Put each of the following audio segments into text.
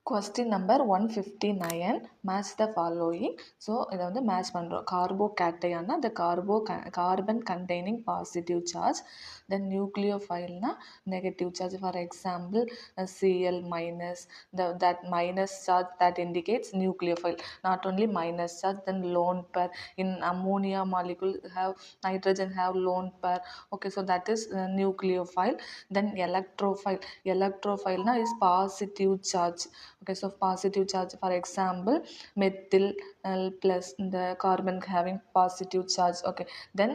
Question number 159, match the following. So இதை வந்து match பண்ணுறோம். கார்போகேட்டையானா the carbon containing positive charge, then nucleophile negative charge. For example, Cl minus, that minus charge that indicates nucleophile. Not only minus charge, then lone pair. In ammonia molecule have nitrogen have lone pair. Okay, so that is nucleophile. Then electrophile is positive charge. Okay, so positive charge, for example, methyl plus the carbon having positive charge. Okay, then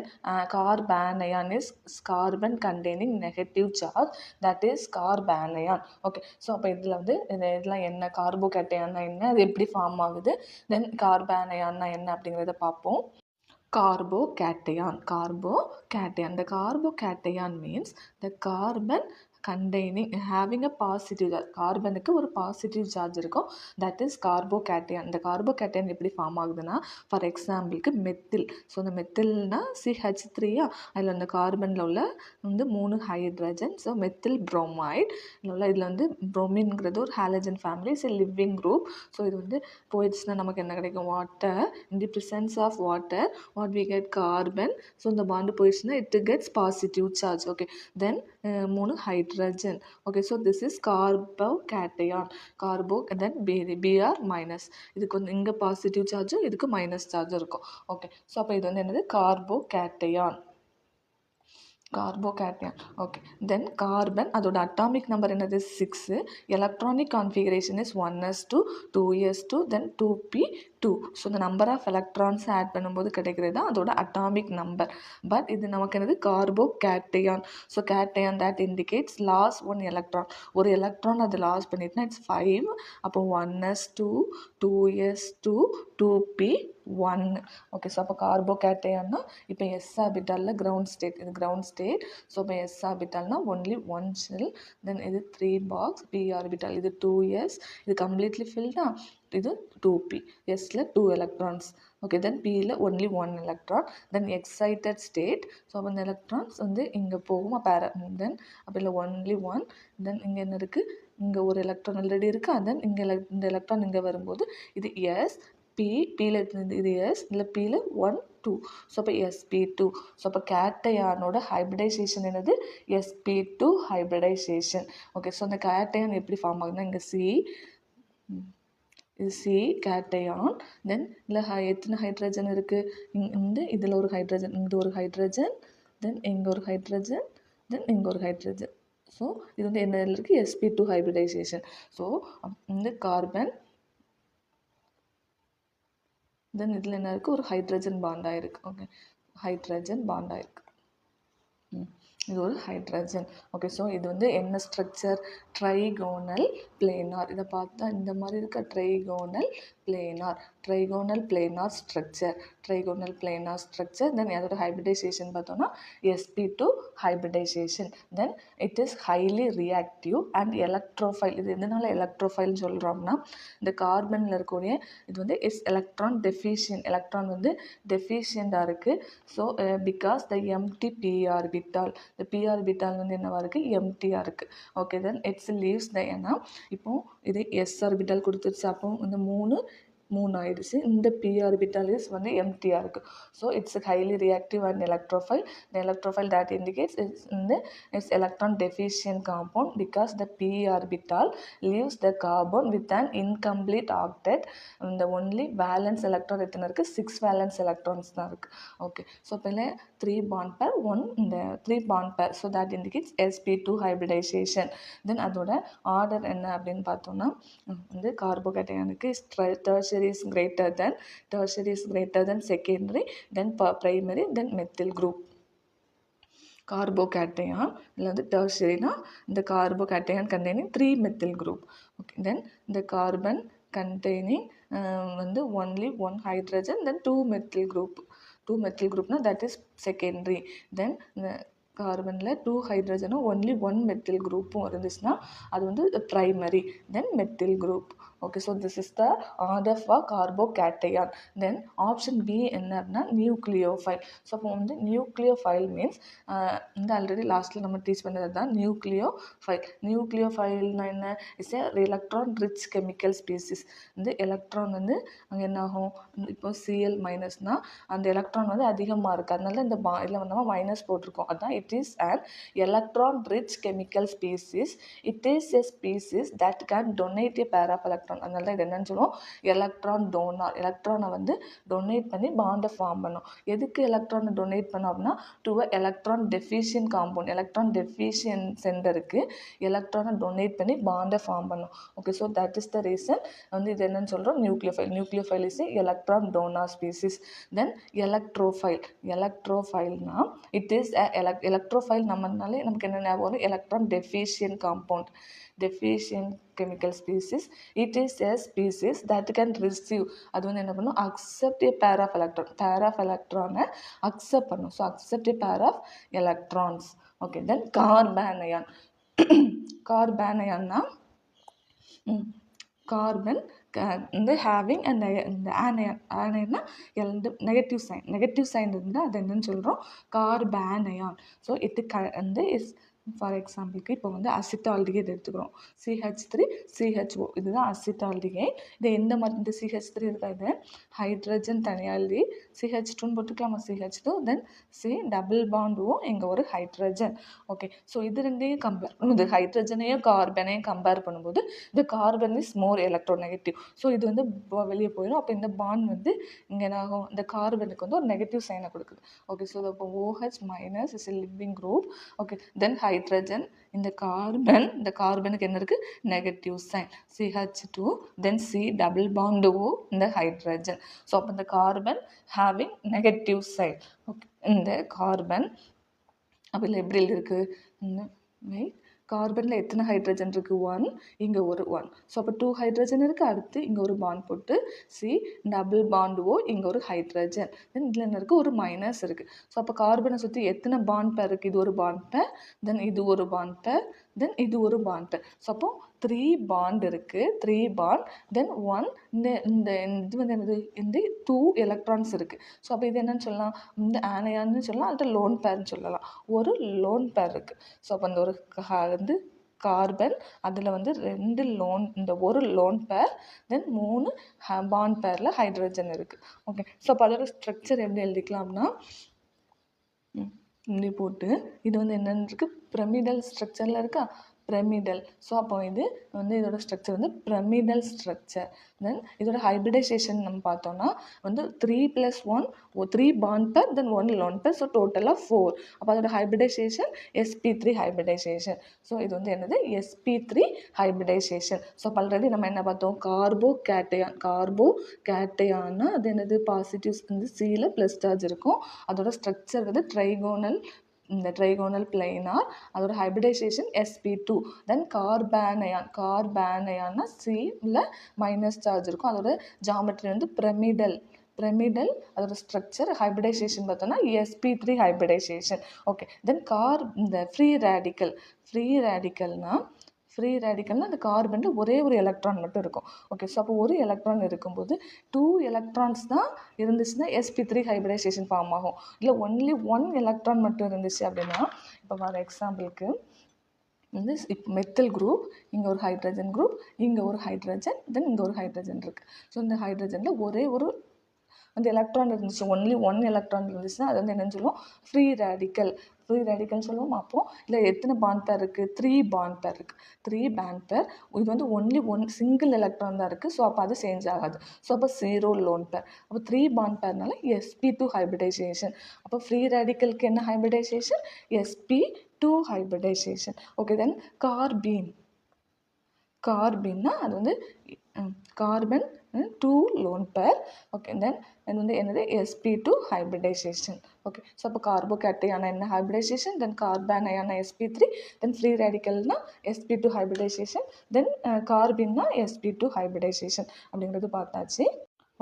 carbanion is carbon containing negative charge, that is carbanion. Okay, so அப்போ இதில் வந்து இதெல்லாம் என்ன, கார்போகேட்டையான்னா என்ன, அது எப்படி form ஆகுது, தென் கார்பானையான்னா என்ன அப்படிங்கிறத பார்ப்போம். Carbocation. The carbocation means the carbon containing having a positive charge. கார்பனுக்கு ஒரு பாசிட்டிவ் சார்ஜ் இருக்கும், தட் இஸ் கார்போகேட்டையான். இந்த கார்போகேட்டையான் எப்படி ஃபார்ம் ஆகுதுன்னா, ஃபார் எக்ஸாம்பிளுக்கு மெத்தில். ஸோ இந்த மெத்தில்னா CH3, அதில் அந்த கார்பனில் உள்ள வந்து 3 ஹைட்ரஜன். ஸோ மெத்தில் புரோமைட் இதில் வந்து புரோமின்ங்கிறது ஒரு halogen family, is a leaving group. So இது வந்து போயிடுச்சுன்னா நமக்கு என்ன கிடைக்கும், water. In the presence of water what we get, carbon. So இந்த bond போயிடுச்சுன்னா it gets positive charge. Okay, then 3 hydrogen. Okay, so this is carbocation. Then Br minus. இதுக்கு வந்து இங்கே பாசிட்டிவ் சார்ஜும் இதுக்கு மைனஸ் சார்ஜும் இருக்கும். ஓகே, ஸோ அப்போ இது வந்து என்னது, கார்போகேட்டையான். ஓகே, தென் கார்பன், அதோட அட்டாமிக் நம்பர் என்னது, 6. Electronic configuration is 1s2, 2s2, then 2p2. So இந்த நம்பர் ஆஃப் எலக்ட்ரான்ஸ் ஆட் பண்ணும்போது கிடைக்கிறது தான் அதோட அட்டாமிக் நம்பர். பட் இது நமக்கு என்னது, carbocation. So cation that indicates loss 1 electron. ஒரு எலக்ட்ரான் அது லாஸ் பண்ணிட்டுனா இட்ஸ் 5. அப்போ 1s2, 2s2, 2p1. Okay, so அப்போ கார்போகேட்டையான்னா இப்போ எஸ் ஆர்பிட்டாலில் கிரவுண்ட் ஸ்டேட், இது கிரவுண்ட் ஸ்டேட். ஸோ இப்போ எஸ் ஆர்பிட்டால்னா ஒன்லி 1 ஷெல். தென் இது 3 பாக்ஸ். பி ஆர்பிட்டால் இது 2s, இது கம்ப்ளீட்லி ஃபில்டா, இது 2p. எஸ்ல 2 எலக்ட்ரான்ஸ். ஓகே, தென் பியில் ஒன்லி 1 எலக்ட்ரான். தென் எக்ஸைட்டட் ஸ்டேட். ஸோ அப்போ இந்த எலக்ட்ரான்ஸ் வந்து இங்கே போகும் தென் அப்போ இல்லை ஒன்லி 1. தென் இங்கே என்ன இருக்குது, இங்கே ஒரு எலக்ட்ரான் ஆல்ரெடி இருக்குது. தென் இங்கே இந்த எலக்ட்ரான் இங்கே வரும்போது இது எஸ் பியில் இது எஸ், இல்லை பியில் 1 2. ஸோ அப்போ sp2. ஸோ அப்போ கேட்டையானோட ஹைப்ரிடைசேஷன் என்னது, sp2 ஹைப்ரிடைசேஷன். ஓகே, ஸோ அந்த கேட்டையான் எப்படி ஃபார்ம் ஆகுதுன்னா, இங்கே இது சி கேட்டையான். தென் இல்லை எத்தனை ஹைட்ரஜன் இருக்குது, இதில் ஒரு ஹைட்ரஜன், இங்கே ஒரு ஹைட்ரஜன், தென் இங்கே ஒரு ஹைட்ரஜன், தென் இங்கே ஒரு ஹைட்ரஜன். ஸோ இது வந்து என்ன இருக்குது, sp2 ஹைப்ரிடைசேஷன். ஸோ இந்த கார்பன், தென் இதில் என்ன இருக்குது, ஒரு ஹைட்ரஜன் பாண்ட் ஆகிருக்கு. ஓகே, ஹைட்ரஜன் பாண்ட் ஆகிருக்கு. இது ஒரு ஹைட்ரஜன். ஓகே, ஸோ இது வந்து என்ன ஸ்ட்ரக்சர், ட்ரைகோனல் பிளேனார். இதை பார்த்தா இந்த மாதிரி இருக்க ட்ரைகோனல் பிளேனார் ஸ்ட்ரக்சர். தென் அதோட ஹைப்ரிடைசேஷன் பார்த்தோன்னா sp2 hybridisation. Then it is highly reactive and electrophile. இது எதனால எலக்ட்ரோஃபைல் சொல்கிறோம்னா, இந்த கார்பனில் இருக்கக்கூடிய இது வந்து எலக்ட்ரான் வந்து டெஃபிஷியண்டாக இருக்குது. So because the empty p orbital, இந்த p ஆர்பிட்டால் வந்து என்னவா இருக்குது, எம்டியாக இருக்குது. Okay, then it's leaves the ஏன்னா இப்போ இது s ஆர்பிட்டால் கொடுத்துருச்சு, அப்போ இந்த 3 ஆயிடுச்சு. இந்த p ஆர்பிட்டால் இஸ் வந்து எம்டியாக இருக்குது. So it's highly reactive and electrophile. The electrophile that indicates it's electron deficient compound because the p orbital leaves the carbon with an incomplete octet. இந்த ஒன்லி வேலன்ஸ் எலக்ட்ரான் எத்தனை இருக்குது, 6 valence electrons தான் இருக்குது. Okay, so இப்போ 3 bond pair, 3 bond pair. So that indicates sp2 hybridisation. Then அதோட order என்ன அப்படின்னு பார்த்தோம்னா, வந்து கார்போகேட்டையானுக்கு tertiary is greater than secondary, then primary, then methyl group. கார்போகேட்டையான் இல்லை வந்து டெர்ஷரினா இந்த carbocation containing 3 methyl group. Okay, then இந்த கார்பன் containing வந்து only 1 hydrogen, then 2 methyl groupனா that is secondary. தென் கார்பனில் 2 ஹைட்ரஜனும் ஒன்லி 1 மெத்தில் குரூப்பும் இருந்துச்சுன்னா அது வந்து primary. Then methyl group. Okay, so this is the order for carbocation. Then option B என்ன அப்படின்னா நியூக்ளியோஃபைல். ஸோ அப்போ வந்து நியூக்ளியோஃபைல் மீன்ஸ் வந்து ஆல்ரெடி லாஸ்ட்டில் நம்ம டீச் பண்ணது தான் நியூக்ளியோஃபைல். நியூக்ளியோஃபைல்னா என்ன? It's A electron rich chemical species. வந்து எலக்ட்ரான் வந்து அங்கே என்ன ஆகும், இப்போ Cl மைனஸ்னால் அந்த எலக்ட்ரான் வந்து அதிகமாக இருக்குது, அதனால இந்த இதில் வந்து நம்ம மைனஸ் போட்டிருக்கோம். அதுதான் it is an electron rich chemical species. It is a species that can donate a pair of electron. அதனால தான் இது என்னன்னு சொல்லுவோம், எலக்ட்ரான் டோனார். எலக்ட்ரானை வந்து டொனேட் பண்ணி பாண்டை ஃபார்ம் பண்ணும். எதுக்கு எலக்ட்ரானை டொனேட் பண்ணோம் அப்படின்னா to a electron deficient compound. Electron deficient சென்டருக்கு எலக்ட்ரானை டொனேட் பண்ணி பாண்டை ஃபார்ம் பண்ணும். Okay, so that is the reason வந்து இது என்னன்னு சொல்கிறோம், nucleophile. Nucleophile is electron donor species. Then electrophile. எலக்ட்ரோஃபைல்னா இட் இஸ் எலக்ட்ரோஃபைல் நம்மனாலே நமக்கு என்ன ஞாபகம் வரும், electron deficient compound, deficient chemical species. It is a species that can receive, அது வந்து என்ன பண்ணும், accept a pair of electron. Pair of எலக்ட்ரானை அக்செப்ட் பண்ணும். So accept a pair of electrons. Okay, then carbanion. கார்பானயான்னா கார்பன் வந்து having and இந்த ஆனையன்னா நெகட்டிவ் சைன் இருந்தால் அது என்னன்னு சொல்கிறோம், கார்பானயான். ஸோ இது வந்து இஸ் ஃபார் எக்ஸாம்பிளுக்கு இப்போ வந்து அசிட்டால்டிகைட் எடுத்துக்கிறோம், CH3 CHO, இதுதான் அசிட்டால்டிகைட். இது எந்த மாதிரி, இந்த CH3 இருக்கா, இது ஹைட்ரஜன் தனியாக எழுதி CH2ன்னு போட்டுக்கலாமா, CH2, தென் C டபுள் பாண்டும் இங்கே ஒரு ஹைட்ரஜன். ஓகே, ஸோ இது ரெண்டையும் கம்பேர் பண்ணும்போது, ஹைட்ரஜனையும் கார்பனையும் கம்பேர் பண்ணும்போது இந்த carbon is more electronegative. So இது வந்து வெளியே போயிடும். அப்போ இந்த பாண்ட் வந்து இங்கே என்ன ஆகும், இந்த கார்பனுக்கு வந்து ஒரு நெகட்டிவ் சைனை கொடுக்குது. ஓகே, ஸோ இப்போ OH minus is a leaving group. Okay, then hydrogen, இந்த கார்பனுக்கு என்ன இருக்குது, negative sign CH2, then C double bond O இந்த ஹைட்ரஜன். ஸோ அப்போ இந்த carbon having negative sign. Okay, இந்த கார்பன் அப்போ இல்லை எப்படி இருக்குது, கார்பனில் எத்தனை ஹைட்ரஜன் இருக்குது, 1, இங்கே ஒரு 1. ஸோ அப்போ 2 ஹைட்ரஜன் இருக்குது. அடுத்து இங்கே ஒரு பாண்ட் போட்டு C டபுள் பாண்ட் O இங்கே ஒரு ஹைட்ரஜன். தென் இதில் என்ன இருக்குது, ஒரு மைனஸ் இருக்குது. ஸோ அப்போ கார்பனை சுற்றி எத்தனை பாண்ட் பேர் இருக்குது, இது ஒரு பாண்ட் பேர், தென் இது ஒரு பாண்ட் பேர், தென் இது ஒரு பாண்ட் பேர். ஸோ அப்போ 3 பாண்ட் இருக்குது, 3 பாண்ட், தென் 1 இந்த இது வந்து என்னது, இந்த 2 எலக்ட்ரான்ஸ் இருக்குது. ஸோ அப்போ இது என்னன்னு சொல்லலாம், இந்த ஆனையான்னு சொல்லலாம், அல்லது லோன் பேர்னு சொல்லலாம். ஒரு லோன் பேர் இருக்குது. ஸோ அப்போ அந்த ஒரு வந்து கார்பன், அதில் வந்து 2 லோன், இந்த ஒரு லோன் பேர், தென் 3 பாண்ட் பேரில் ஹைட்ரஜன் இருக்குது. ஓகே, ஸோ அப்போ அதோட ஸ்ட்ரக்சர் எப்படி எழுதிக்கலாம்னா இப்படி போட்டு, இது வந்து என்னென்னு இருக்குது, பிரமிடல் ஸ்ட்ரக்சரில் இருக்கா, பிரமிடல். ஸோ அப்போ இது வந்து இதோட ஸ்ட்ரக்சர் வந்து பிரமிடல் ஸ்ட்ரக்சர். தென் இதோட ஹைபிரிடைசேஷன் நம்ம பார்த்தோன்னா வந்து 3+1, 3 பாண்ட் பேர், தென் 1 லோன் பேர், ஸோ டோட்டலாக 4. அப்போ அதோட ஹைபிரிடைசேஷன் sp3 ஹைபிரிடைசேஷன். ஸோ இது வந்து என்னது, sp3 ஹைபிரிடைசேஷன். ஸோ அப்போ ஆல்ரெடி நம்ம என்ன பார்த்தோம், கார்போகேட்டையான்னா அது என்னது, பாசிட்டிவ்ஸ் வந்து Cல ப்ளஸ் சார்ஜ் இருக்கும். அதோட ஸ்ட்ரக்சர் வந்து ட்ரைகோனல், இந்த ட்ரைகோனல் பிளைனார். அதோட ஹைபிரிடைசேஷன் sp2. தென் கார்பானயான்னா Cல மைனஸ் சார்ஜ் இருக்கும். அதோட ஜாமெட்ரி வந்து பிரமிடல். அதோட ஸ்ட்ரக்சர் ஹைபிரிடைசேஷன் பார்த்தோன்னா sp3 ஹைபிரிடைசேஷன். ஓகே, தென் இந்த ஃப்ரீ ரேடிக்கல்னால் அந்த கார்பனில் ஒரே ஒரு எலக்ட்ரான் மட்டும் இருக்கும். ஓகே, ஸோ அப்போ ஒரு எலக்ட்ரான் இருக்கும்போது 2 எலக்ட்ரான்ஸ் தான் இருந்துச்சுன்னா sp3 ஹைபிரிடைசேஷன் ஃபார்ம் ஆகும். இல்லை ஒன்லி 1 எலக்ட்ரான் மட்டும் இருந்துச்சு அப்படின்னா, இப்போ ஃபார் எக்ஸாம்பிளுக்கு வந்து இப்போ மெத்தில் குரூப், இங்கே ஒரு ஹைட்ரஜன் குரூப், இங்கே ஒரு ஹைட்ரஜன், தென் இங்கே ஒரு ஹைட்ரஜன் இருக்குது. ஸோ இந்த ஹைட்ரஜனில் ஒரே ஒரு அந்த எலக்ட்ரான் இருந்துச்சு, ஒன்லி 1 எலக்ட்ரான் இருந்துச்சுன்னா அது வந்து என்னென்னு சொல்லுவோம், ஃப்ரீ ரேடிக்கல் சொல்லுவோம். அப்போது இல்லை எத்தனை பாண்ட் பேர் இருக்குது, 3 பாண்ட் பேர் இருக்குது. 3 பாண்ட் பேர், இது வந்து ஒன்லி 1 சிங்கிள் எலக்ட்ரான் தான் இருக்குது. ஸோ அப்போ அது சேஞ்ச் ஆகாது. ஸோ அப்போ 0 லோன் பேர். அப்போ 3 பாண்ட் பேர்னால sp2 ஹைபிரிடைசேஷன். அப்போ ஃப்ரீ ரேடிக்கலுக்கு என்ன ஹைபிரிடைசேஷன், sp2 ஹைபிரிடைசேஷன். ஓகே, தென் கார்பின்னா அது வந்து கார்பன் 2 லோன் பேர். ஓகே, தென் இது வந்து என்னது, sp2 ஹைபிரிடைசேஷன். ஓகே, ஸோ அப்போ கார்போகேட்டையான என்ன ஹைபிரிடைசேஷன், தென் கார்பானயான sp3, தென் ஃப்ரீ ரேடிக்கல்னா sp2 ஹைபிரிடைசேஷன், தென் கார்பின்னா sp2 ஹைபிரிடைசேஷன் அப்படிங்கிறது பார்த்தாச்சு.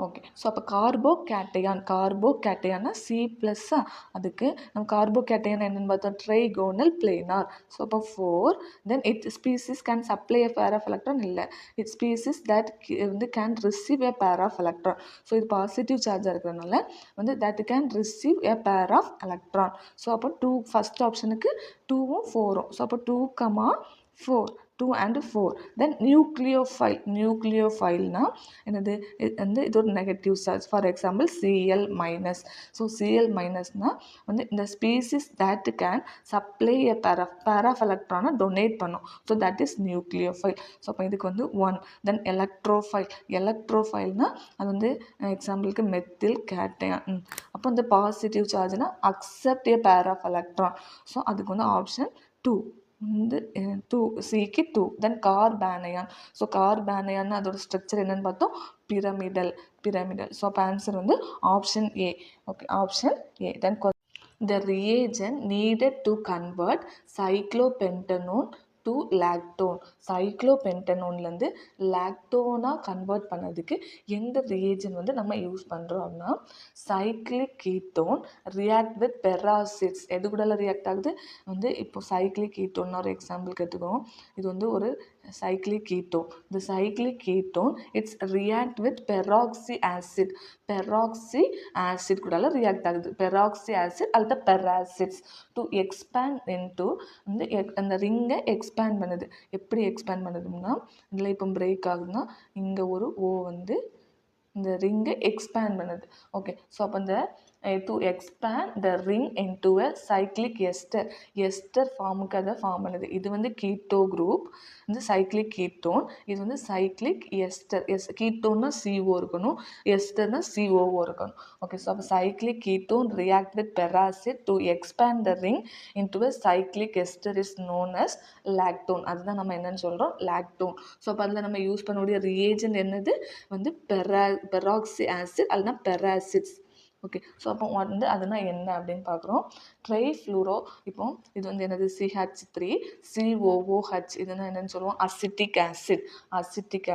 ஓகே. ஸோ அப்போ கார்போகேட்டையான்னா C+, அதுக்கு நம்ம கார்போகேட்டையான் என்னென்னு பார்த்தோம், ட்ரைகோனல் பிளேனார். ஸோ அப்போ 4. Then it species can supply a pair of electron இல்லை, இட் ஸ்பீசிஸ் தட் வந்து can receive a pair of electron. So இது பாசிட்டிவ் சார்ஜாக இருக்கிறதுனால வந்து that can receive a pair of electron. So அப்போ 2 first ஆப்ஷனுக்கு 2ம் 4ம். So அப்போ 2, 4, 2 and 4. தென் நியூக்ளியோஃபைல்னா என்னது, இது ஒரு negative charge. For example Cl-. So Cl- வந்து இந்த species that can supply a pair of எலக்ட்ரானை டொனேட் பண்ணும். So that is nucleophile. So அப்போ இதுக்கு வந்து 1. தென் எலக்ட்ரோஃபைல்னா அது வந்து எக்ஸாம்பிளுக்கு மெத்தில் கேட்டையான். அப்போ இந்த positive சார்ஜ்னா accept a pair of electron. So அதுக்கு வந்து ஆப்ஷன் 2 வந்து 2, சிக்கு 2. தென் கார்பானயான். ஸோ கார்பானயான் அதோட ஸ்ட்ரக்சர் என்னென்னு பார்த்தோம், பிரமிடல். ஸோ அப்போ ஆன்சர் வந்து option A. Okay, option A. Then the reagent needed to convert cyclopentanone to lactone. சைக்ளோபென்டனோன்லேருந்து லாக்டோனாக கன்வெர்ட் பண்ணதுக்கு எந்த ரியேஜன் வந்து நம்ம யூஸ் பண்ணுறோம்னா cyclic ketone react with peracids. எது கூட ரியாக்ட் ஆகுது வந்து இப்போ சைக்ளிக் கீட்டோன் ஒரு எக்ஸாம்பிளுக்கு எடுத்துக்கோம். இது வந்து ஒரு cyclic ketone. The cyclic ketone it's react with peroxy acid கூட react ஆகுது. peroxy acid அல்லது peracids to expand into அந்த ரிங்கை எக்ஸ்பேண்ட் பண்ணுது. எப்படி எக்ஸ்பேண்ட் பண்ணுதுன்னா இதில் இப்போ பிரேக் ஆகுதுன்னா இங்கே ஒரு ஓ வந்து இந்த ரிங்கை எக்ஸ்பேண்ட் பண்ணுது. ஓகே, ஸோ அப்போ இந்த to expand the ring into a cyclic ester ஃபார்முக்கு அதை ஃபார்ம் பண்ணுது. இது வந்து கீட்டோ குரூப், இந்த சைக்ளிக் கீட்டோன். இது வந்து சைக்ளிக் எஸ்டர். கீட்டோன்னா CO இருக்கணும், எஸ்டர்னா COO இருக்கணும். ஓகே, ஸோ அப்போ cyclic ketone react with peracid to expand the ring into a cyclic ester is known as lactone. அதுதான் நம்ம என்னன்னு சொல்கிறோம், லாக்டோன். ஸோ அப்போ அதில் நம்ம யூஸ் பண்ணக்கூடிய ரியேஜன் என்னது வந்து பெராக்சி ஆசிட் அல்லனா பெராசிட்ஸ். ஓகே, ஸோ அப்போ வந்து அதுனா என்ன அப்படின்னு பார்க்குறோம். ட்ரைஃப்ளூரோ, இப்போ இது வந்து என்னது CH3 COOH. இதுனா என்னென்னு சொல்லுவோம், அசிட்டிக்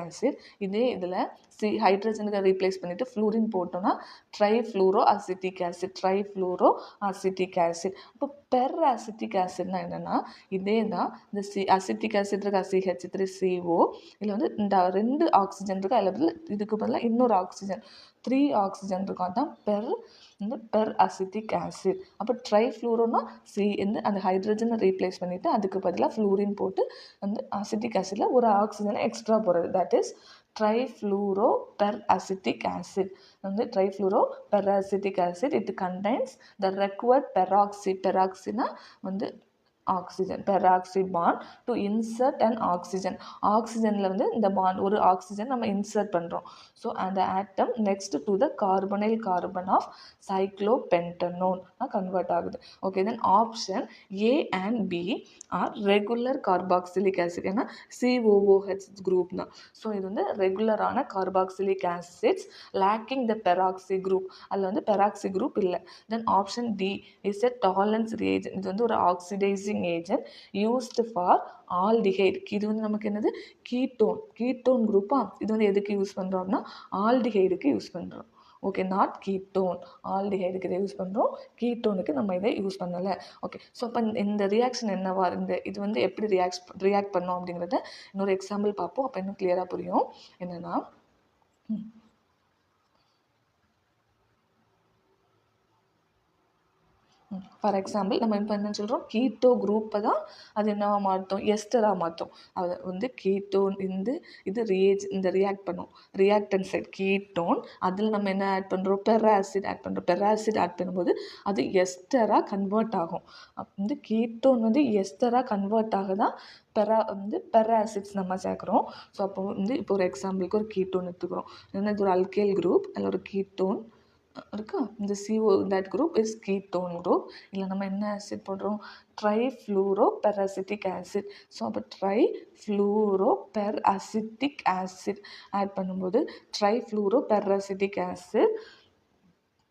ஆசிட். இதே இதில் ஹைட்ரஜனுக்கு ரீப்ளேஸ் பண்ணிவிட்டு ஃப்ளூரின் போட்டோம்னா ட்ரைஃப்ளூரோ அசிட்டிக் ஆசிட். இப்போ பெர் அசிட்டிக் ஆசிட்னா என்னென்னா இதே தான் இந்த அசிட்டிக் ஆசிட் இருக்கா CH3CO. இதில் வந்து இந்த 2 ஆக்சிஜன் இருக்குது, அதில் இதுக்கு பதிலாக இன்னொரு ஆக்சிஜன் 3 ஆக்சிஜன் இருக்கும். அதுதான் பெர் அசிட்டிக் ஆசிட். அப்போ ட்ரைஃப்ளூரோனா அந்த ஹைட்ரஜனை ரீப்ளேஸ் பண்ணிவிட்டு அதுக்கு பதிலாக ஃப்ளூரின் போட்டு வந்து அசிட்டிக் ஆசிடில் ஒரு ஆக்சிஜனை எக்ஸ்ட்ரா போடுறது. That is trifluoro per acetic acid. வந்து trifluoro per acetic acid it contains the required பெராக்சினா வந்து oxygen, peroxy bond to insert and ஆக்சிஜனில் வந்து இந்த பாண்ட் ஒரு ஆக்சிஜன் நம்ம இன்சர்ட் பண்ணுறோம். ஸோ அந்த atom next to the carbonyl carbon of cyclopentanone convert ஆகுது. Okay, then option A and B are regular carboxylic acid. ஏன்னா COOH குரூப் தான். ஸோ இது வந்து ரெகுலரான carboxylic acids lacking the peroxy group. அதில் வந்து பெராக்சி குரூப் இல்லை. Then option D is a Tollens reagent. இது வந்து ஒரு oxidising agent used for aldehyde. இது வந்து நமக்கு என்னது கீட்டோன் குரூப்பா. இது வந்து எதுக்கு யூஸ் பண்ணுறோம்னா ஆல்டிஹைடுக்கு யூஸ் பண்ணுறோம். Okay, not ketone. ஆல்டிஹைடுக்கு இதை யூஸ் பண்ணுறோம், கீட்டோனுக்கு நம்ம இதை யூஸ் பண்ணலை. ஓகே, ஸோ அப்போ இந்த ரியாக்ஷன் என்னவா இது வந்து எப்படி ரியாக்ட் பண்ணோம் அப்படிங்கிறத இன்னொரு எக்ஸாம்பிள் பார்ப்போம். அப்போ இன்னும் கிளியராக புரியும். என்னென்னா ஃபார் எக்ஸாம்பிள் நம்ம இப்போ என்ன சொல்கிறோம், கீட்டோ குரூப்பை தான் அது என்னவா மாற்றும், எஸ்டராக மாற்றும். அதை வந்து கீட்டோன் இது இந்த ரியாக்ட் பண்ணும், ரியாக்டன் சைட் கீட்டோன். அதில் நம்ம என்ன ஆட் பண்ணுறோம், பெராசிட் ஆட் பண்ணுறோம். பெராசிட் ஆட் பண்ணும்போது அது எஸ்டராக கன்வெர்ட் ஆகும். வந்து கீட்டோன் வந்து எஸ்டராக கன்வெர்ட் ஆக தான் பெராசிட்ஸ் நம்ம சேர்க்குறோம். ஸோ அப்போ வந்து இப்போ ஒரு எக்ஸாம்பிளுக்கு ஒரு கீட்டோன் எடுத்துக்கிறோம். ஏன்னா இது ஒரு அல்கைல் குரூப், அதில் ஒரு கீட்டோன் இருக்கா. இந்த CO that group is ketone group. இல்லை நம்ம என்ன ஆசிட் போடுறோம், ட்ரைஃப்ளூரோ பெர் அசிட்டிக் ஆசிட். ஸோ அப்போ ட்ரைஃப்ளூரோ பெர் அசிட்டிக் ஆசிட் ஆட் பண்ணும்போது ட்ரைஃப்ளூரோ பெர் அசிட்டிக் ஆசிட்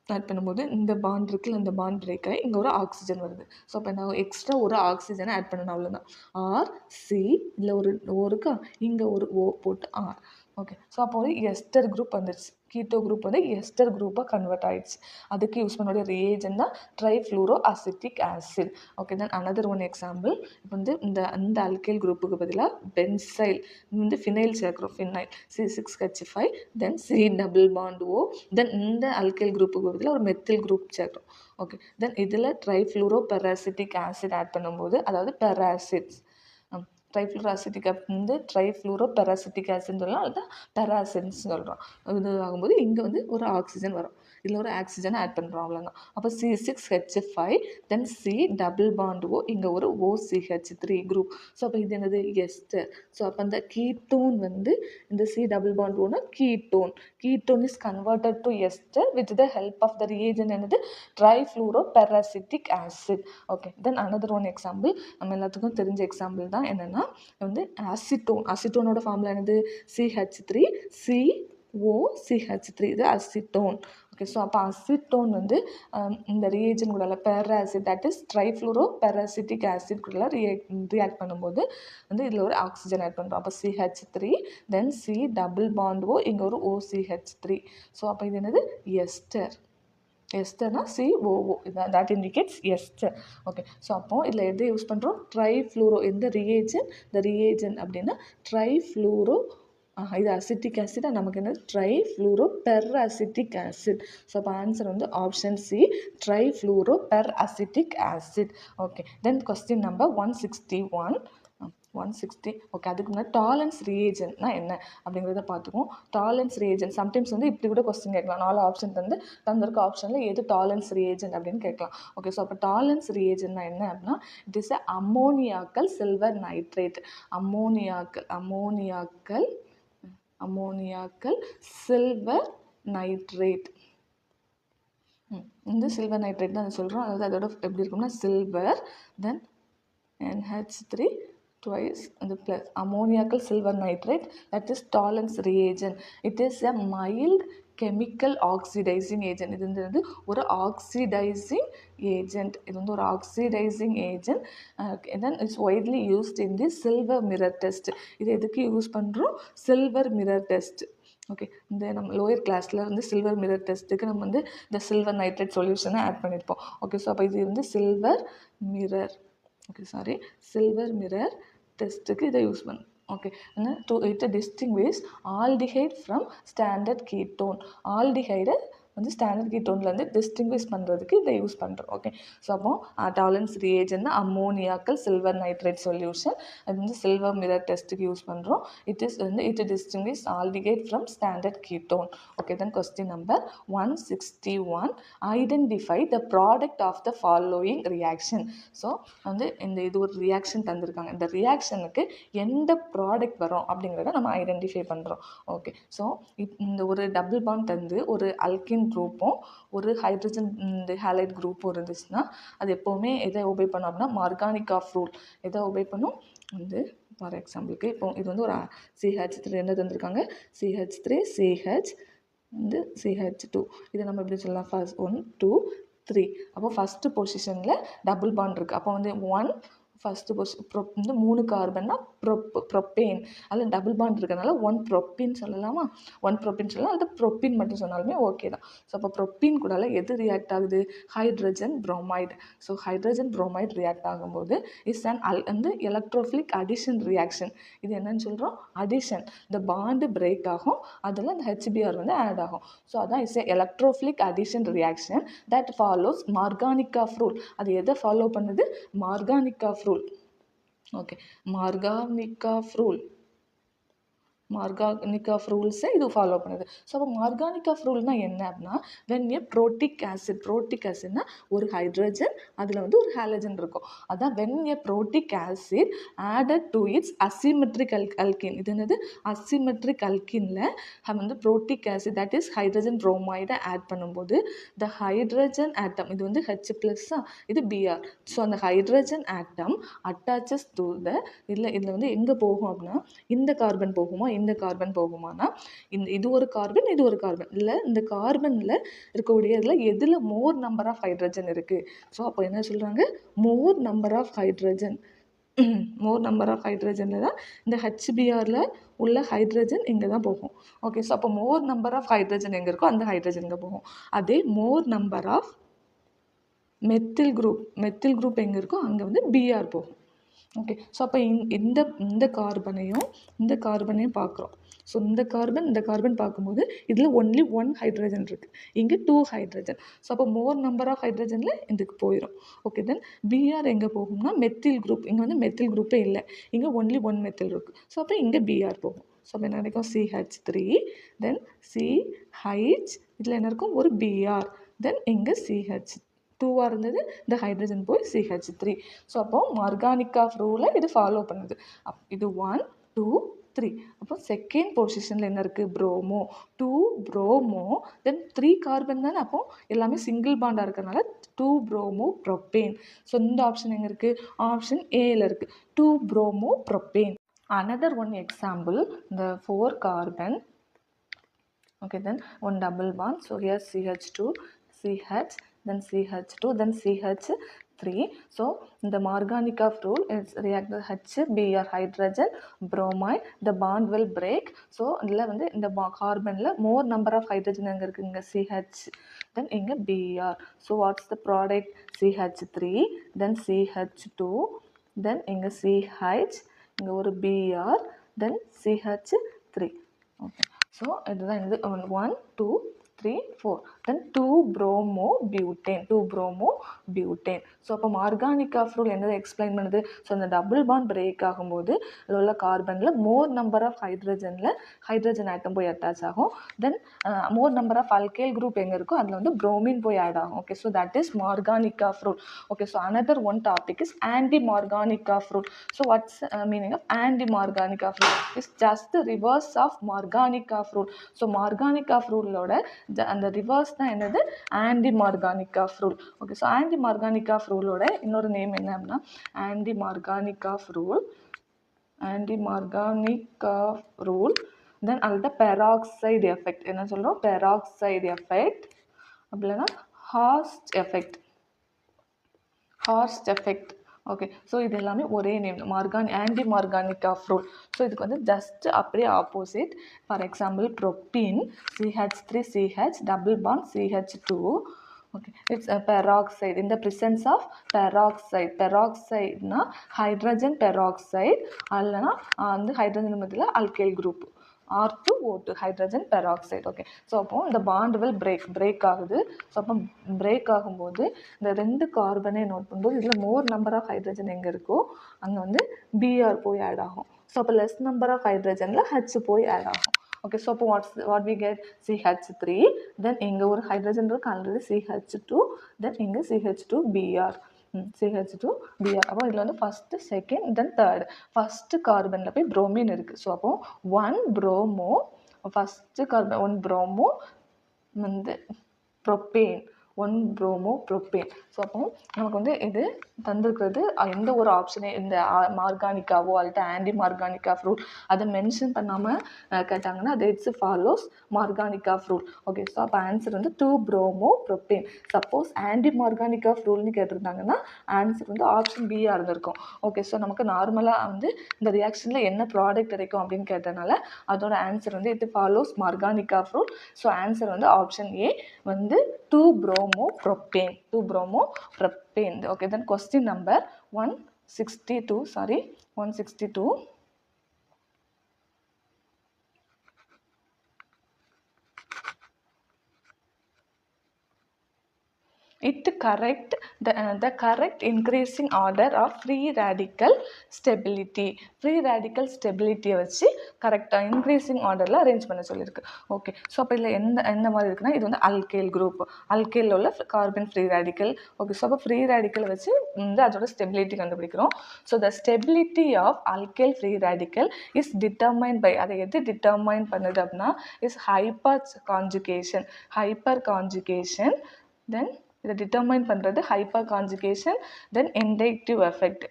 ஆட் பண்ணும்போது இந்த பாண்ட் இருக்குல்ல, இந்த பாண்ட் பிரேக் ஆகி இங்கே ஒரு ஆக்சிஜன் வருது. ஸோ அப்போ நான் எக்ஸ்ட்ரா ஒரு ஆக்சிஜனை ஆட் பண்ணணும், அவ்வளோதான். ஆர் சி இல்லை ஒரு ஓ இருக்கா, இங்கே ஒரு ஓ போட்டு ஆர். ஓகே. ஸோ அப்போ வந்து எஸ்டர் குரூப் வந்துருச்சு. கீட்டோ குரூப் வந்து எஸ்டர் குரூப்பாக கன்வெர்ட் ஆயிடுச்சு. அதுக்கு யூஸ் பண்ணக்கூடிய ரியேஜன் தான் trifluoro acetic acid. Okay. Then another one example. இப்போ வந்து இந்த அல்கைல் குரூப்புக்கு பதிலாக பென்சைல் வந்து ஃபினைல் சேர்க்குறோம். ஃபினைல் C6H5 தென் C டபுள் பாண்ட் O. தென் இந்த அல்கைல் குரூப்புக்கு பதிலாக ஒரு மெத்தில் குரூப் சேர்க்குறோம். ஓகே. தென் இதில் ட்ரைஃப்ளூரோ பெராசிட்டிக் ஆசிட் ஆட் பண்ணும்போது, அதாவது பெராசிட்ஸ் ட்ரைஃப்ளூரோ அசிட்டிக் வந்து ட்ரைஃப்ளூரோ பெராசிட்டிக் ஆசிட்னு சொல்லலாம், அதுதான் பெராசிட்னு சொல்கிறோம். இது ஆகும்போது இங்கே வந்து ஒரு ஆக்சிஜன் வரும். இதில் ஒரு ஆக்சிஜனை ஆட் பண்ணுறோம், அவ்வளோதான். அப்போ C6H5 தென் C டபுள் பாண்ட் O, இங்கே ஒரு OCH3 குரூப். ஸோ அப்போ இது என்னது எஸ்டர். ஸோ அப்போ அந்த கீட்டோன் வந்து இந்த C டபுள் பாண்ட் Oனா ketone. Ketone is converted to ester with the help of the reagent என்னது trifluoro peracetic acid. Okay. Then another one example, நம்ம எல்லாத்துக்கும் தெரிஞ்ச எக்ஸாம்பிள் தான். என்னென்னா வந்து அசிட்டோனோட ஃபார்முலா என்னது CH3COCH3, இது அசிட்டோன். ஓகே. ஸோ அப்போ அசிட்டோன் வந்து இந்த ரியேஜன் கூட பெராசிட், தட் இஸ் ட்ரைஃப்ளூரோ பெராசிட்டிக் ஆசிட் கூட ரியாக்ட் பண்ணும்போது வந்து இதில் ஒரு ஆக்சிஜன் ஆட் பண்ணுறோம். அப்போ CH3 தென் C டபுள் பாண்ட் O, இங்கே ஒரு OCH3. ஸோ அப்போ இது என்னது எஸ்டர். எஸ்டர்னா COO, இதான் that indicates ester. Okay. So அப்போ இதில் எதை யூஸ் பண்ணுறோம்? ட்ரைஃப்ளூரோ. எந்த ரியேஜன்? இந்த ரியேஜன் அப்படின்னா ட்ரைஃப்ளூரோ, இது அசிட்டிக் ஆசிட், நமக்கு என்ன ட்ரைஃப்ளூரோ பெராசிட்டிக் ஆசிட். ஸோ அப்போ ஆன்சர் வந்து option C trifluoro peracetic acid. Okay. Then question number 161. 160. Okay. அதுக்கு முன்னாடி டாலன்ஸ் ரியேஜன்னா என்ன அப்படிங்கிறத பார்த்துக்குவோம். டாலன்ஸ் ரியேஜன் சம்டைம்ஸ் வந்து இப்படி கூட கொஸ்டின் கேட்கலாம். 4 ஆப்ஷன் தந்திருக்க ஆப்ஷனில் எது டாலன்ஸ் ரியேஜன் அப்படின்னு கேட்கலாம். ஓகே. ஸோ அப்போ டாலன்ஸ் ரியேஜன்னா என்ன அப்படின்னா, it is ammoniacal silver nitrate. Ammoniacal silver nitrate. இந்த சில்வர் நைட்ரேட் தான் சொல்கிறோம். அதாவது அதோட எப்படி இருக்கும்னா silver then NH3 twice and the plus ammoniacal silver nitrate, that is Tollens reagent. It is a mild chemical oxidizing agent. இது வந்து ஒரு ஆக்சிடைசிங் ஏஜென்ட். இது வந்து ஒரு oxidising agent. then it's widely used in the silver mirror test. இது எதுக்கு use பண்ணுறோம்? Silver mirror test. Okay. இந்த நம்ம லோயர் கிளாஸில் வந்து சில்வர் மிரர் டெஸ்ட்டுக்கு நம்ம வந்து இந்த சில்வர் நைட்ரேட் சொல்யூஷனை ஆட் பண்ணியிருப்போம். ஓகே. ஸோ அப்போ இது வந்து சில்வர் மிரர் டெஸ்ட்டுக்கு இதை யூஸ் பண்ணும். Okay. It distinguish aldehyde from standard ketone. ஆல்டிஹைடை வந்து ஸ்டாண்டர்ட் கீட்டோன்லேருந்து டிஸ்டிங்விஷ் பண்ணுறதுக்கு இதை யூஸ் பண்ணுறோம். ஓகே. ஸோ அப்போ Tollens reagent ammoniacal silver nitrate solution. அது வந்து சில்வர் மிரர் டெஸ்ட்டுக்கு யூஸ் பண்ணுறோம். It distinguish aldehyde from standard ketone. Okay. Then question number 161. Identify the product of the following reaction. So வந்து இது ஒரு ரியாக்ஷன் தந்திருக்காங்க. இந்த ரியாக்ஷனுக்கு எந்த ப்ராடக்ட் வரும் அப்படிங்கிறத நம்ம ஐடென்டிஃபை பண்ணுறோம். ஓகே. ஸோ இந்த ஒரு டபுள் பாண்ட் தந்து ஒரு அல்கின் குரூப்பும் ஒரு ஹைட்ரஜன் ஹேலைட் குரூப்பும் இருந்துச்சுன்னா அது எப்போவுமே எதை ஒபே பண்ணோம் அப்படின்னா மார்கானிகாஃப் ரூல். எதை ஒபே பண்ணும் வந்து ஃபார் எக்ஸாம்பிளுக்கு இப்போ இது வந்து ஒரு CH3 என்ன தந்திருக்காங்க? CH3 CH வந்து CH2. இதை நம்ம எப்படி சொல்லலாம்? ஃபர்ஸ்ட் 1 2 3. அப்போ ஃபஸ்ட்டு பொசிஷனில் டபுள் பாண்ட் இருக்குது. அப்போ வந்து 1 ஃபஸ்ட்டு வந்து 3 கார்பன்னா ப்ரொப்பேன். அதில் டபுள் பாண்ட் இருக்கிறதுனால 1 ப்ரொப்பின் சொல்லலாமா? 1 ப்ரொப்பின் சொல்லலாம். அது ப்ரொப்பின் மட்டும் சொன்னாலுமே ஓகே தான். ஸோ அப்போ ப்ரொப்பின் கூட எது ரியாக்ட் ஆகுது? Hydrogen bromide. So hydrogen bromide react ஆகும்போது வந்து எலக்ட்ரோஃபிலிக் அடிஷன் ரியாக்ஷன். இது என்னன்னு சொல்கிறோம்? அடிஷன். இந்த பாண்டு பிரேக் ஆகும், அதில் இந்த HBr வந்து ஆட் ஆகும். ஸோ அதான் is electrophilic addition reaction that follows Markovnikov rule. அது எதை ஃபாலோ பண்ணுது? மார்கானிகாஃப் ரூல். ஓகே. மார்கானிகாஃப் ரூல்ஸை இது ஃபாலோ பண்ணுது. ஸோ அப்போ மார்கானிகாஃப் ரூல்னால் என்ன அப்படின்னா, வென் ஏ ப்ரோட்டிக் ஆசிட்னா ஒரு ஹைட்ரஜன் அதில் வந்து ஒரு ஹாலஜன் இருக்கும். அதான் when a protic acid added to its asymmetric alkene. இது என்னது? அசிமெட்ரிக் அல்கினில் வந்து protic acid that is hydrogen புரோமைடை ஆட் பண்ணும்போது த ஹைட்ரஜன் ஆட்டம், இது வந்து H+, இது Br. ஸோ அந்த ஹைட்ரஜன் ஆட்டம் அட்டாச்சஸ் டு இதில் வந்து எங்கே போகும் அப்படின்னா, இந்த கார்பன் போகுமா இந்த கார்பன் போகுமானா இது ஒரு கார்பன் இது ஒரு கார்பன் இல்லை, இந்த கார்பனில் இருக்கக்கூடிய இதில் எதில் மோர் நம்பர் ஆஃப் ஹைட்ரஜன் இருக்குது. ஸோ அப்போ என்ன சொல்கிறாங்க? More number of hydrogen more number of ஹைட்ரஜனில் தான் இந்த ஹெச்பிஆரில் உள்ள ஹைட்ரஜன் இங்கே தான் போகும். ஓகே, ஸோ அப்போ மோர் நம்பர் ஆஃப் ஹைட்ரஜன் எங்கே இருக்கோ அந்த ஹைட்ரஜன் இங்கே போகும். அதே more number of methyl group எங்கே இருக்கோ அங்கே வந்து பிஆர் போகும். ஓகே, ஸோ அப்போ இந்த கார்பனையும் பார்க்குறோம். ஸோ இந்த கார்பன் பார்க்கும்போது இதில் ஒன்லி 1 ஹைட்ரஜன் இருக்குது, இங்கே 2 ஹைட்ரஜன். ஸோ அப்போ மோர் நம்பர் ஆஃப் ஹைட்ரஜனில் இதுக்கு போயிடும். ஓகே, தென் பிஆர் எங்கே போகும்னா மெத்தில் குரூப். இங்கே வந்து மெத்தில் குரூப்பே இல்லை, இங்கே ஒன்லி 1 மெத்தில் இருக்குது. ஸோ அப்போ இங்கே பிஆர் போகும். ஸோ அப்போ என்ன கிடைக்கும்? CH3 தென் CH, இதில் என்ன இருக்கும்? ஒரு பிஆர், தென் இங்கே CH2 இருந்தது, இந்த ஹைட்ரஜன் போய் CH3. ஸோ அப்போ ஆர்கானிக் ஆஃப் ரூலை இது ஃபாலோ பண்ணுது. இது 1 2 3. அப்போ செகண்ட் பொசிஷனில் என்ன இருக்குது? ப்ரோமோ. 2 ப்ரோமோ தென் 3 கார்பன் தானே, அப்போ எல்லாமே சிங்கிள் பாண்டாக இருக்கிறதுனால 2 ப்ரோமோ ப்ரோப்பேன். ஸோ இந்த ஆப்ஷன் எங்கே இருக்குது? ஆப்ஷன் ஏல இருக்குது, 2 bromo propane. another one example, the 4 carbon. Okay, then one double bond. So here CH2 CH, then CH2, then CH3. So the Marganikov rule is react the HBr hydrogen bromide, the bond will break. So in the carbon more number of hydrogen anga irukku, inga CH, then inga Br. So what's the product? CH3, then CH2, then inga CH, inga oru Br, then CH3. Okay, so இதுதான் இது 1 2 3 4, then 2 bromo butane. So அப்போ Markovnikov rule என்னதை explain பண்ணுது? So அந்த double bond break ஆகும்போது அதில் உள்ள கார்பனில் more number of hydrogen atom போய் அட்டாச் ஆகும். Then more number of alkyl group எங்கே இருக்கோ அதில் வந்து ப்ரோமின் போய் ஆட் ஆகும். Okay, so that is Markovnikov rule. Okay, so another one topic is anti-Marganic of rule. So what's meaning of anti-Marganic of rule? Is just the reverse of Marganic of rule. So Marganic of rule ஓட அந்த reverse தான் என்னது? anti-Marganic of rule. Okay, so anti-Marganic of rule ஓட இன்னொரு name என்ன அப்படின்னா anti-Marganic of rule. தென் அதுக்கு peroxide effect என்ன சொல்கிறோம்? பெராக்சைடு எஃபெக்ட், அப்படின்னா ஹார்ஸ்ட் எஃபெக்ட். ஓகே, ஸோ இது எல்லாமே ஒரே name, anti Markovnikov of rule. So இதுக்கு வந்து ஜஸ்ட் அப்படியே opposite. For example propene CH3CH double bond CH2. Okay, it's peroxide. இந்த ப்ரிசன்ஸ் ஆஃப் பெராக்சைட்னா ஹைட்ரஜன் பெராக்சைடு, அல்லனா வந்து ஹைட்ரஜன் மத்தியில் alkyl group R2O2 hydrogen peroxide. Okay, so அப்போ இந்த பாண்ட் வில் பிரேக் ஆகுது. ஸோ அப்போ பிரேக் ஆகும்போது இந்த 2 கார்பனே நோட் பண்ணும்போது இதில் மோர் நம்பர் ஆஃப் ஹைட்ரஜன் எங்கே இருக்கோ அங்கே வந்து பிஆர் போய் ஆட் ஆகும். ஸோ அப்போ லெஸ் நம்பர் ஆஃப் ஹைட்ரஜனில் ஹச் போய் ஆட் ஆகும். ஓகே, ஸோ அப்போ வாட் வி கெட்? CH3, தென் இங்கே ஒரு ஹைட்ரஜன் இருக்குது ஆல்ரெடி CH2, தென் இங்கே CH2Br. CH2Br. அப்போ இதில் வந்து first second then third. First கார்பனில் போய் ப்ரோமின் இருக்குது. ஸோ அப்போ 1 ப்ரோமோ, ஃபஸ்ட்டு கார்பன் 1 ப்ரோமோ வந்து ப்ரோப்பேன், 1 ப்ரோமோ ப்ரோப்பேன். ஸோ அப்போ நமக்கு வந்து இது தந்துருக்கிறது எந்த ஒரு ஆப்ஷனே இந்த மார்கானிக்காவோ அல்லது ஆன்டி மார்கானிக் ஆஃப் ரூல் அதை மென்ஷன் பண்ணாமல் கேட்டாங்கன்னா அது it's follows மார்கானிக் of rule. Okay, so அப்போ ஆன்சர் வந்து 2 bromo propane. Suppose anti Markovnikov ரூல்னு கேட்டிருந்தாங்கன்னா ஆன்சர் வந்து ஆப்ஷன் பியாக இருந்திருக்கும். ஓகே, ஸோ நமக்கு நார்மலாக வந்து இந்த ரியாக்ஷனில் என்ன ப்ராடக்ட் கிடைக்கும் அப்படின்னு கேட்டனால அதோட ஆன்சர் வந்து it follows மார்கானிக் of rule. So answer வந்து ஆப்ஷன் ஏ வந்து 2 bromo propane. Okay, then question number 162. It correct the correct increasing order of free radical stability. Free radical stability வச்சு கரெக்டாக இன்க்ரீசிங் ஆர்டரில் அரேஞ்ச் பண்ண சொல்லியிருக்கு. ஓகே, ஸோ அப்போ இதில் எந்த மாதிரி இருக்குன்னா இது வந்து அல்கைல் குரூப், அல்கைலில் உள்ள carbon free radical. Okay, so அப்போ ஃப்ரீ ரேடிக்கல் வச்சு வந்து அதோட ஸ்டெபிலிட்டி கண்டுபிடிக்கிறோம். So the stability of alkyl free radical is determine by, அதை எது டிட்டர்மைன் பண்ணுது அப்படின்னா இஸ் ஹைப்பர் கான்ஜுகேஷன். தென் இதை டிட்டர்மைன் பண்ணுறது hyper conjugation, then inductive effect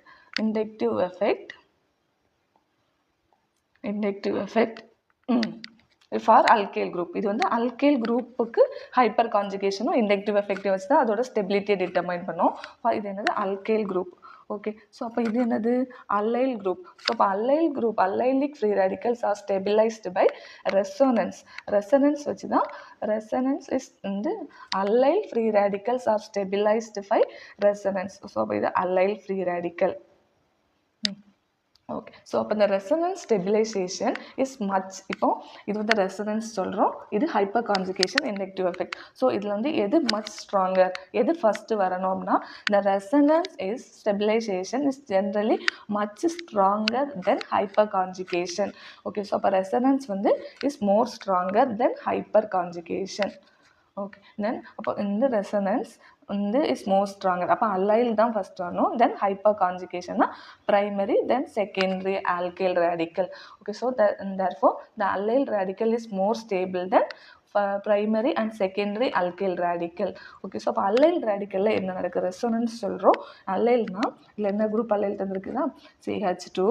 for alkyl group. இது வந்து அல்கைல் குரூப்புக்கு ஹைப்பர் கான்ஜுகேஷனும் இண்டக்டிவ் எஃபெக்டிவ் வச்சு தான் அதோட ஸ்டெபிலிட்டியை டிட்டர்மைன் பண்ணோம். இது என்னது? Alkyl group. ஓகே. ஸோ அப்போ இது என்னது? allyl group. ஸோ அப்போ allyl group, allylic free radicals are stabilized by resonance. Resonance வச்சு தான் resonance is வந்து allyl free radicals are stabilized by resonance. So அப்போ இது allyl free radical. Okay. So அப்போ இந்த ரெசனன்ஸ் ஸ்டெபிலைசேஷன் இஸ் மச். இப்போ இது வந்து ரெசனன்ஸ் சொல்கிறோம், இது hyper conjugation inductive effect. So இதில் வந்து எது மச் ஸ்ட்ராங்கர், எது ஃபஸ்ட்டு வரணும்னா இந்த resonance is stabilization is generally much stronger then hyper conjugation. Okay. So அப்போ ரெசனன்ஸ் வந்து is more stronger then hyper conjugation. Okay. Then அப்போ இந்த ரெசனன்ஸ் வந்து இஸ் மோர் ஸ்ட்ராங்கர். அப்போ allyl தான் ஃபஸ்ட் வரணும். தென் ஹைப்பர் கான்ஜுகேஷன்னா primary, then secondary alkyl radical. Okay, so therefore the allyl radical is more stable than primary and secondary alkyl radical. Okay, so அப்போ allyl radicalல என்ன நடக்குது? Resonance சொல்கிறோம். allylனா இல்லை என்ன group allyl தந்துருக்குன்னா CH2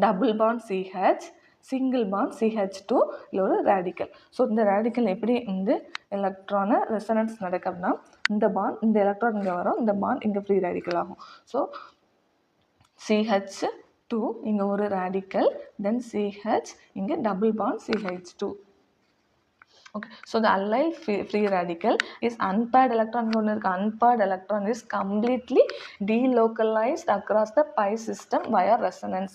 double bond CH single bond CH2 இல்லை ஒரு radical. So இந்த radical எப்படி வந்து எலக்ட்ரானை ரெசனன்ஸ் நடக்குதுன்னா இந்த பாண்ட், இந்த எலக்ட்ரான் இங்கே வரும், இந்த பாண்ட் இங்கே ஃப்ரீ ரேடிக்கல் ஆகும். ஸோ CH2 இங்கே ஒரு ரேடிக்கல், தென் CH இங்கே double bond CH2. Okay, so the allyl free radical is unpaired electron. Unpaired electron is completely delocalized across the pi system via resonance.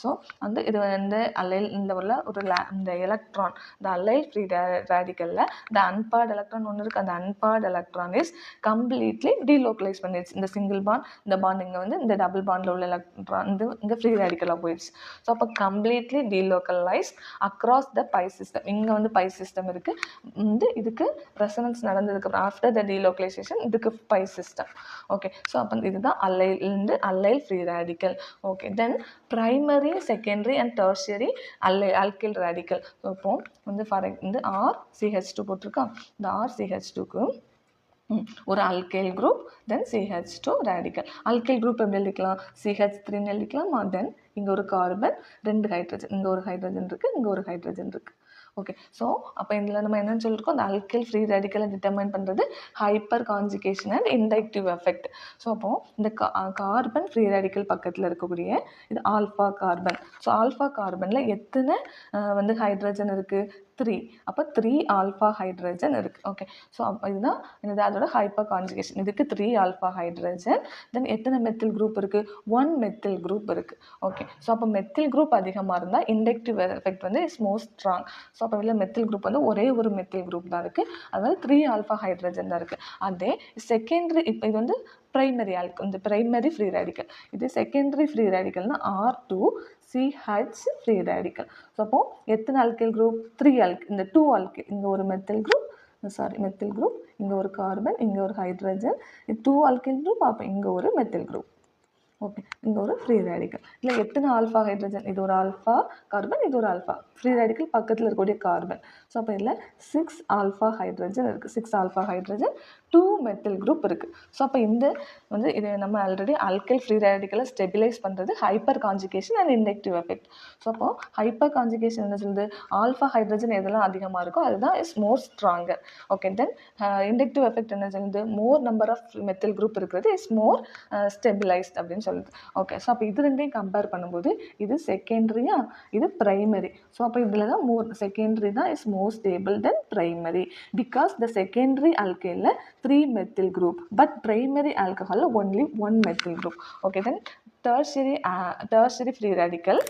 So and இது வந்து allyl இந்த உள்ள ஒரு இந்த electron, the allyl free radical the unpaired electron ஒன்று இருக்கு, அந்த unpaired electron is completely delocalized பண்ணிடுச்சு. இந்த single bond, இந்த bond இங்கே வந்து இந்த double bondல உள்ள electron வந்து இங்கே free radical போயிடுச்சு. ஸோ அப்போ completely delocalized across the pi system. இங்கே வந்து pi system இருக்கு, வந்து இதுக்கு ரெசனன்ஸ் நடந்ததுக்கப்புறம் ஆஃப்டர் த டீலோக்கலைசேஷன் இதுக்கு பை சிஸ்டம். ஓகே. ஸோ அப்போ இதுதான் allyl free radical. Okay. Then primary, secondary and tertiary alkyl radical. So இப்போ வந்து ஃபார் வந்து RCH2 போட்டிருக்கா, இந்த RCH2க்கு ஒரு alkyl group, then CH2 radical. alkyl group எப்படி எழுதிக்கலாம்? CH3 எழுதிக்கலாமா? தென் இங்கே ஒரு கார்பன், ரெண்டு ஹைட்ரஜன், இங்கே ஒரு ஹைட்ரஜன் இருக்குது, இங்கே ஒரு ஹைட்ரஜன் இருக்குது. ஓகே. ஸோ அப்போ இதில் நம்ம என்னென்னு சொல்லியிருக்கோம், அந்த alkyl ஃப்ரீ ரேடிக்கலை டிட்டர்மைன் பண்ணுறது hyperconjugation and inductive effect. So அப்போது இந்த கார்பன் ஃப்ரீ ரேடிக்கல் பக்கத்தில் இருக்கக்கூடிய இது ஆல்ஃபா கார்பன். ஸோ ஆல்ஃபா கார்பனில் எத்தனை வந்து ஹைட்ரஜன் இருக்குது? 3. அப்போ 3 ஆல்ஃபா ஹைட்ரஜன் இருக்குது. ஓகே. ஸோ அப்போ இதுதான் என்னது அதோட ஹைப்பர் கான்ஜுகேஷன். இதுக்கு 3 ஆல்ஃபா ஹைட்ரஜன், தென் எத்தனை மெத்தில் குரூப் இருக்குது? 1 மெத்தில் குரூப் இருக்குது. ஓகே. ஸோ அப்போ மெத்தில் குரூப் அதிகமாக இருந்தால் இண்டக்டிவ் எஃபெக்ட் வந்து இஸ் மோர் ஸ்ட்ராங். ஸோ அப்போ இதில் மெத்தில் குரூப் வந்து ஒரே ஒரு மெத்தில் குரூப் தான் இருக்குது, அதாவது 3 ஆல்ஃபா ஹைட்ரஜன் தான் இருக்குது. அதே செகண்டரி, இப்போ இது வந்து பிரைமரி இந்த பிரைமரி ஃப்ரீ ரேடிக்கல், இது செகண்டரி ஃப்ரீ ரேடிக்கல்னா R2CH ஃப்ரீ ரேடிக்கல். ஸோ அப்போ எத்தனை alkyl குரூப்? 3 alkyl. இந்த 2 alkyl, இங்கே ஒரு மெத்தில் குரூப், மெத்தில் குரூப், இங்கே ஒரு கார்பன், இங்கே ஒரு ஹைட்ரஜன், இது 2 alkyl குரூப். அப்போ இங்கே ஒரு மெத்தில் குரூப். ஓகே. இங்கே ஒரு ஃப்ரீ ரேடிக்கல். இல்லை எத்தனை ஆல்ஃபா ஹைட்ரஜன்? இது ஒரு ஆல்ஃபா கார்பன், இது ஒரு ஆல்ஃபா ஃப்ரீ ரேடிக்கல் பக்கத்தில் இருக்கக்கூடிய கார்பன். ஸோ அப்போ இதில் 6 ஆல்ஃபா ஹைட்ரஜன் இருக்குது, 6 ஆல்ஃபா ஹைட்ரஜன், 2 மெத்தில் குரூப் இருக்குது. ஸோ அப்போ இந்த வந்து இது நம்ம ஆல்ரெடி alkyl ஃப்ரீ ரேடிக்கலை ஸ்டெபிலைஸ் பண்ணுறது hyperconjugation and inductive effect. So அப்போ ஹைப்பர் கான்ஜுகேஷன் என்ன சொல்லுது? ஆல்ஃபா ஹைட்ரஜன் எதெல்லாம் அதிகமாக இருக்கோ அதுதான் is more stronger. Okay. Then inductive effect என்ன சொல்லுது? More number of methyl group இருக்கிறது இஸ் மோர் ஸ்டெபிலைஸ்ட் அப்படின்னு சொல்லுது. ஓகே. ஸோ அப்போ இது ரெண்டையும் கம்பேர் பண்ணும்போது இது செகண்டரியா, இது பிரைமரி. ஸோ அப்போ இதில் தான் செகண்டரி தான் is more stable then primary, because the secondary alkylல 3 மெத்தில் குரூப், பட் பிரைமரி ஆல்கஹாலில் only 1 methyl group. Okay. Then tertiary free radical,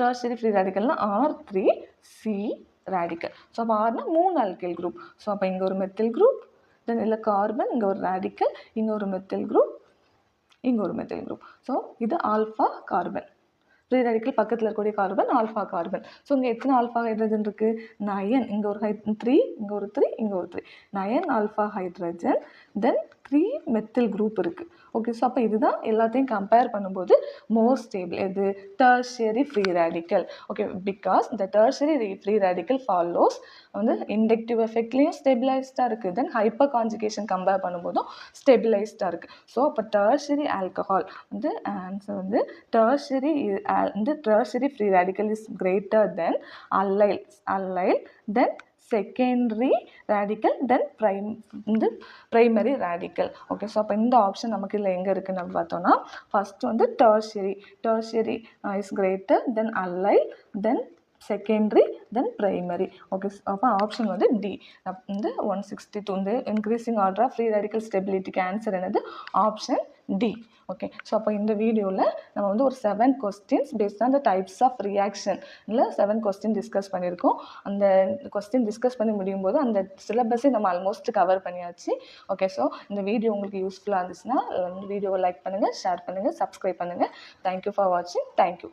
tertiary free ரேடிக்கல்னா R3C ரேடிக்கல். ஸோ அப்போ ஆர்னா 3 alkyl குரூப். ஸோ அப்போ இங்கே ஒரு மெத்தில் குரூப், தென் இல்லை கார்பன், இங்கே ஒரு ரேடிக்கல், இங்கே ஒரு மெத்தில் குரூப், இங்கே ஒரு மெத்தில் குரூப். ஸோ இது ஆல்ஃபா கார்பன் ஃப்ரீ ரேடிக்கல் பக்கத்தில் இருக்கக்கூடிய கார்பன் ஆல்ஃபா கார்பன். ஸோ இங்கே எத்தனை ஆல்ஃபா ஹைட்ரஜன் இருக்குது? 9. இங்கே ஒரு 3, இங்கே ஒரு 3, இங்கே ஒரு 3, 9 ஆல்ஃபா ஹைட்ரஜன், தென் 3 மெத்தில் குரூப் இருக்குது. ஓகே. ஸோ அப்போ இதுதான் எல்லாத்தையும் கம்பேர் பண்ணும்போது மோர் ஸ்டேபிள். எது? Tertiary free radical. Okay. Because இந்த டெர்ஷியரி ஃப்ரீ ரேடிக்கல் ஃபாலோஸ் வந்து இண்டக்டிவ் எஃபெக்ட்லேயும் ஸ்டெபிலைஸ்டாக இருக்குது, தென் ஹைப்பர் கான்ஜுகேஷன் கம்பேர் பண்ணும்போதும் ஸ்டெபிலைஸ்டாக இருக்குது. ஸோ அப்போ டெர்ஷியரி ஆல்கஹால் வந்து ஆன்சர் வந்து டெர்ஷியரி வந்து tertiary free radical is greater then allyl, then secondary radical then primary radical. Okay, so அப்போ இந்த ஆப்ஷன் நமக்கு இதில் எங்கே இருக்குன்னு நம்ம பார்த்தோம்னா, ஃபஸ்ட்டு வந்து tertiary is greater then allyl then secondary then primary. Okay, அப்போ ஆப்ஷன் வந்து டி. இந்த 162 இந்த increasing order of free radical ஸ்டெபிலிட்டிக்கு ஆன்சர் என்னது? Option D. ஓகே, ஸோ அப்போ இந்த வீடியோவில் நம்ம வந்து ஒரு 7 questions based on the types of reaction இல்லை 7 கொஸ்டின் டிஸ்கஸ் பண்ணியிருக்கோம். அந்த கொஸ்டின் டிஸ்கஸ் பண்ணி முடியும் போது அந்த சிலபஸை நம்ம ஆல்மோஸ்ட் கவர் பண்ணியாச்சு. ஓகே, ஸோ இந்த வீடியோ உங்களுக்கு யூஸ்ஃபுல்லாக இருந்துச்சுன்னா வீடியோவை லைக் பண்ணுங்கள், ஷேர் பண்ணுங்கள், சப்ஸ்கிரைப் பண்ணுங்கள். தேங்க்யூ ஃபார் வாட்சிங். தேங்க்யூ.